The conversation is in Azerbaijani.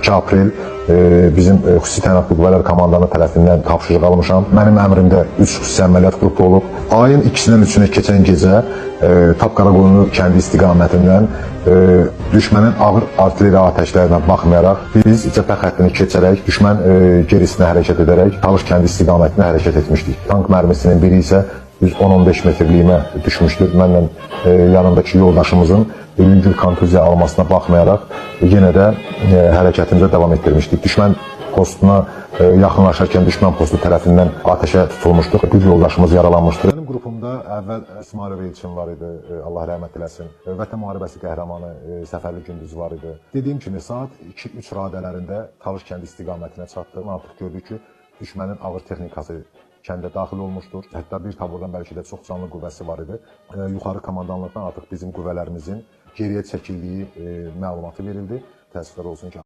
2 aprel bizim xüsusi təyinatlı qüvvələr komandanı tərəfindən tapşırıq almışam. Mənim əmrimdə 3 xüsusi əməliyyat qrupu olub. Ayın 2-dən 3-ünə keçən gecə Tapqaraqoyunlu kəndi istiqamətindən düşmənin ağır artilleriya atəşlərinə baxmayaraq biz cəbhə xəttini keçərək düşmən gerisinə hərəkət edərək Talış kəndi istiqamətinə hərəkət etmişdik. Tank mərmisinin biri isə 110-15 metrliyimə düşmüşdür. Mənlə yanındakı yoldaşımızın yüngül kontuziya almasına baxmayaraq yenə də hərəkətimizə davam etdirmişdik. Düşmən postuna yaxınlaşarkən düşmən postu tərəfindən atəşə tutulmuşduq. Bir yoldaşımız yaralanmışdır. Mənim qrupumda əvvəl İsmail Elçin var idi, Allah rəhmət eləsin. Vətən müharibəsi qəhrəmanı Səfərli Gündüz var idi. Dediyim kimi saat 2-3 radələrində Talış kəndi istiqamətinə çatdıq. Artıq gördük ki, düşmənin ağır texnikası kəndə daxil olmuşdur. Hətta bir taburdan bəlkə də çox canlı qüvvəsi var idi. Yuxarı komandanlıqdan artıq bizim qüvvələrimizin geriyə çəkildiyi məlumatı verildi. Təəssüflər olsun ki,